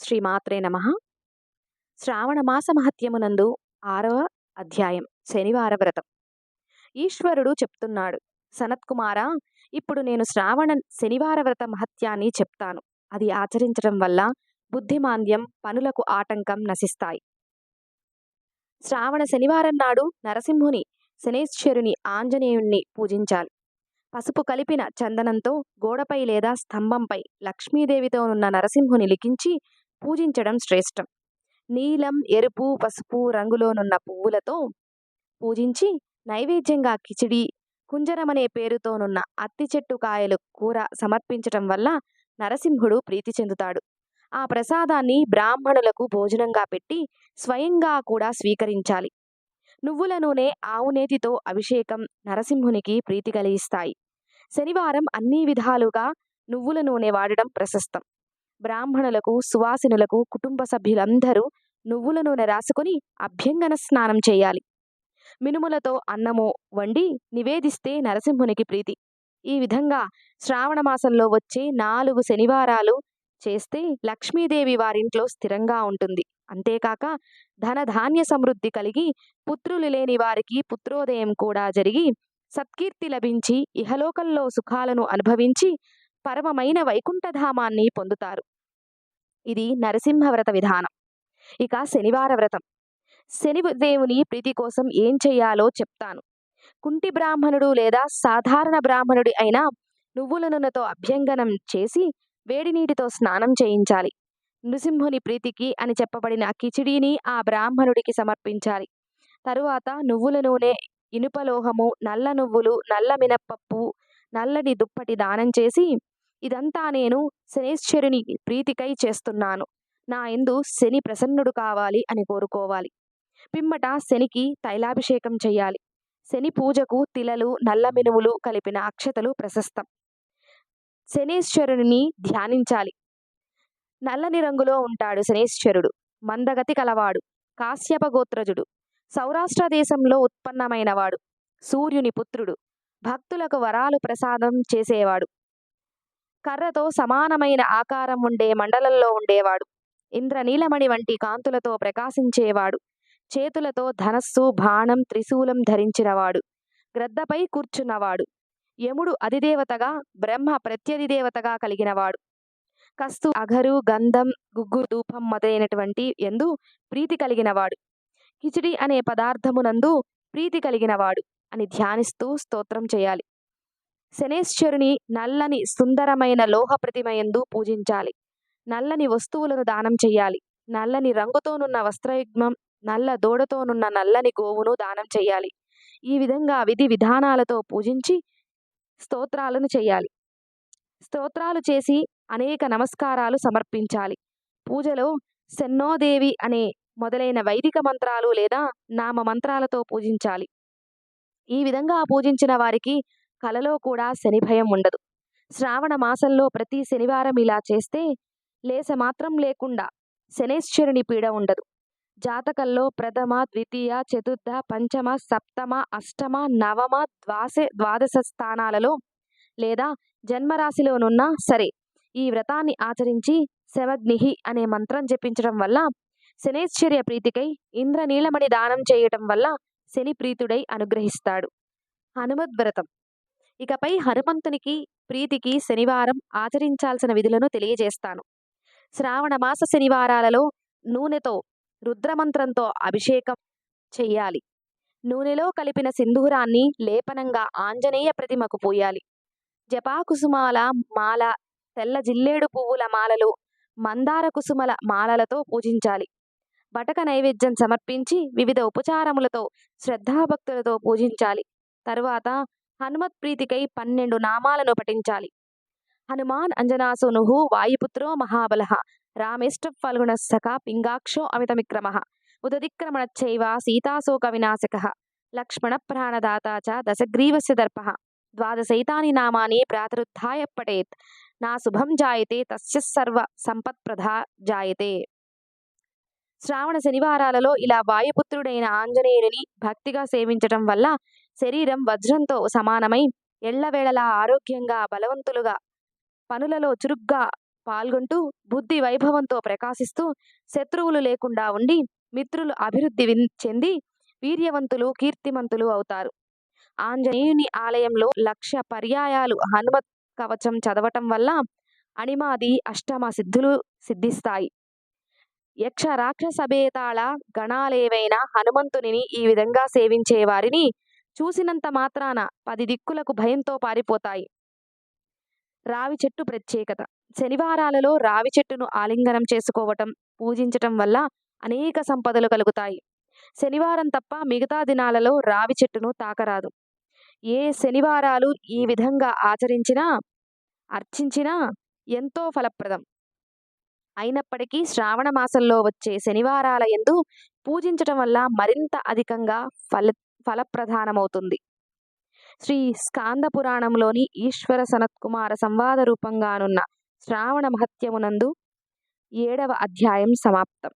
శ్రీమాత్రే నమః. శ్రావణమాస మహత్యమునందు 6వ అధ్యాయం శనివార వ్రతం. ఈశ్వరుడు చెప్తున్నాడు, సనత్కుమారా, ఇప్పుడు నేను శనివార వ్రత మహత్యాన్ని చెప్తాను. అది ఆచరించడం వల్ల బుద్ధిమాంద్యం, పనులకు ఆటంకం నశిస్తాయి. శ్రావణ శనివారం నాడు నరసింహుని, శనేశ్వరుని, ఆంజనేయుణ్ణి పూజించాలి. పసుపు కలిపిన చందనంతో గోడపై లేదా స్తంభంపై లక్ష్మీదేవితోనున్న నరసింహుని లిఖించి పూజించడం శ్రేష్టం. నీలం, ఎరుపు, పసుపు రంగులోనున్న పువ్వులతో పూజించి నైవేద్యంగా కిచిడి, కుంజరమనే పేరుతోనున్న అత్తి చెట్టు కాయలు కూర సమర్పించటం వల్ల నరసింహుడు ప్రీతి చెందుతాడు. ఆ ప్రసాదాన్ని బ్రాహ్మణులకు భోజనంగా పెట్టి స్వయంగా కూడా స్వీకరించాలి. నువ్వుల నూనె, ఆవు నేతితో అభిషేకం నరసింహునికి ప్రీతి కలిగిస్తాయి. శనివారం అన్ని విధాలుగా నువ్వుల నూనె వాడడం ప్రశస్తం. బ్రాహ్మణులకు, సువాసినులకు, కుటుంబ సభ్యులందరూ నువ్వుల నూనె రాసుకొని అభ్యంగన స్నానం చేయాలి. మినుములతో అన్నము వండి నివేదిస్తే నరసింహునికి ప్రీతి. ఈ విధంగా శ్రావణ మాసంలో వచ్చే 4 శనివారాలు చేస్తే లక్ష్మీదేవి వారింట్లో స్థిరంగా ఉంటుంది. అంతేకాక ధనధాన్య సమృద్ధి కలిగి పుత్రులు లేని వారికి పుత్రోదయం కూడా జరిగి సత్కీర్తి లభించి ఇహలోకంలో సుఖాలను అనుభవించి పరమమైన వైకుంఠధామాన్ని పొందుతారు. ఇది నరసింహవ్రత విధానం. ఇక శనివార వ్రతం. శనిదేవుని ప్రీతి కోసం ఏం చెయ్యాలో చెప్తాను. కుంటి బ్రాహ్మణుడు లేదా సాధారణ బ్రాహ్మణుడి అయినా నువ్వుల నూనెతో అభ్యంగనం చేసి వేడి నీటితో స్నానం చేయించాలి. నృసింహుని ప్రీతికి అని చెప్పబడిన కిచిడీని ఆ బ్రాహ్మణుడికి సమర్పించాలి. తరువాత నువ్వుల నూనె, ఇనుపలోహము, నల్ల నువ్వులు, నల్ల మినప్పప్పు, నల్లని దుప్పటి దానం చేసి, ఇదంతా నేను శనేశ్వరుని ప్రీతికై చేస్తున్నాను, నా యందు శని ప్రసన్నుడు కావాలి అని కోరుకోవాలి. పిమ్మట శనికి తైలాభిషేకం చెయ్యాలి. శని పూజకు తిలలు, నల్ల మినుములు కలిపిన అక్షతలు ప్రశస్తం. శనేశ్వరుని ధ్యానించాలి. నల్లని రంగులో ఉంటాడు శనేశ్వరుడు. మందగతి కలవాడు, కాశ్యప గోత్రజుడు, సౌరాష్ట్ర దేశంలో ఉత్పన్నమైనవాడు, సూర్యుని పుత్రుడు, భక్తులకు వరాలు ప్రసాదం చేసేవాడు, కర్రతో సమానమైన ఆకారం ఉండే మండలంలో ఉండేవాడు, ఇంద్రనీలమణి వంటి కాంతులతో ప్రకాశించేవాడు, చేతులతో ధనస్సు, బాణం, త్రిశూలం ధరించినవాడు, గ్రద్దపై కూర్చున్నవాడు, యముడు అధిదేవతగా, బ్రహ్మ ప్రత్యధిదేవతగా కలిగినవాడు, కస్తు, అగరు, గంధం, గుగ్గు, ధూపం మొదలైనటువంటి యందు ప్రీతి కలిగినవాడు, కిచిడి అనే పదార్థమునందు ప్రీతి కలిగినవాడు అని ధ్యానిస్తూ స్తోత్రం చేయాలి. శనేశ్వరుని నల్లని సుందరమైన లోహ ప్రతిమయందు పూజించాలి. నల్లని వస్తువులను దానం చెయ్యాలి. నల్లని రంగుతోనున్న వస్త్రయుగ్మం, నల్ల దూడతోనున్న నల్లని గోవును దానం చెయ్యాలి. ఈ విధంగా విధి విధానాలతో పూజించి స్తోత్రాలను చెయ్యాలి. స్తోత్రాలు చేసి అనేక నమస్కారాలు సమర్పించాలి. పూజలో శన్నోదేవి అనే మొదలైన వైదిక మంత్రాలు లేదా నామ మంత్రాలతో పూజించాలి. ఈ విధంగా పూజించిన వారికి కలలో కూడా శని భయం ఉండదు. శ్రావణ మాసంలో ప్రతి శనివారం ఇలా చేస్తే లేస మాత్రం లేకుండా శనేశ్వరుని పీడ ఉండదు. జాతకంలో ప్రథమ, ద్వితీయ, చతుర్థ, పంచమ, సప్తమ, అష్టమ, నవమ, ద్వాదశ స్థానాలలో లేదా జన్మరాశిలోనున్నా సరే ఈ వ్రతాన్ని ఆచరించి శవగ్నిహి అనే మంత్రం జపించడం వల్ల శనేశ్వర్య ప్రీతికై ఇంద్రనీలమణి దానం చేయటం వల్ల శని ప్రీతుడై అనుగ్రహిస్తాడు. హనుమద్వ్రతం. ఇకపై హనుమంతునికి ప్రీతికి శనివారం ఆచరించాల్సిన విధులను తెలియజేస్తాను. శ్రావణ మాస శనివారాలలో నూనెతో రుద్రమంత్రంతో అభిషేకం చెయ్యాలి. నూనెలో కలిపిన సింధూరాన్ని లేపనంగా ఆంజనేయ ప్రతిమకు పోయాలి. జపాకుసుమాల మాల, తెల్ల జిల్లేడు పువ్వుల మాలలు, మందార కుసుమల మాలలతో పూజించాలి. బటక నైవేద్యం సమర్పించి వివిధ ఉపచారములతో శ్రద్ధాభక్తులతో పూజించాలి. తరువాత హనుమత్ ప్రీతికై 12 నామాలను పఠించాలి. హనుమాన్ అంజనాసూనుః వాయుపుత్రో మహాబలః రామేష్ట ఫల్గుణస్సఖ పింగాక్షో అమితవిక్రమః ఉదతిక్రమణచ్చైవ సీతాశోక వినాశకః లక్ష్మణ ప్రాణదాత చ దశగ్రీవస్య దర్పః ద్వాదశైతాని నామాని ప్రాతరుద్ధాయ పఠేత్ నా శుభం జాయతే తస్య సర్వ సంపత్ప్రదా జాయతే. శ్రావణ శనివారాలలో ఇలా వాయుపుత్రుడైన ఆంజనేయుని భక్తిగా సేవించటం వల్ల శరీరం వజ్రంతో సమానమై ఎళ్లవేళలా ఆరోగ్యంగా, బలవంతులుగా, పనులలో చురుగ్గా పాల్గొంటూ బుద్ధి వైభవంతో ప్రకాశిస్తూ శత్రువులు లేకుండా ఉండి మిత్రులు అభివృద్ధి చెంది వీర్యవంతులు కీర్తిమంతులు అవుతారు. ఆంజనేయుని ఆలయంలో 1,00,000 పర్యాయాలు హనుమత్ కవచం చదవటం వల్ల అణిమాది అష్టమ సిద్ధులు సిద్ధిస్తాయి. యక్ష రాక్షస భేతాళ గణాలేవైనా హనుమంతునిని ఈ విధంగా సేవించే వారిని చూసినంత మాత్రాన 10 దిక్కులకు భయంతో పారిపోతాయి. రావి చెట్టు ప్రత్యేకత. శనివారాలలో రావి చెట్టును ఆలింగనం చేసుకోవటం, పూజించటం వల్ల అనేక సంపదలు కలుగుతాయి. శనివారం తప్ప మిగతా దినాలలో రావి చెట్టును తాకరాదు. ఏ శనివారాలు ఈ విధంగా అర్చించినా ఎంతో ఫలప్రదం. అయినప్పటికీ శ్రావణ మాసంలో వచ్చే శనివారాల యందు పూజించటం వల్ల మరింత అధికంగా ఫలప్రదానమవుతుంది. శ్రీ స్కాంద పురాణంలోని ఈశ్వర సనత్కుమార సంవాద రూపంగానున్న శ్రావణ మహత్యమునందు 7వ అధ్యాయం సమాప్తం.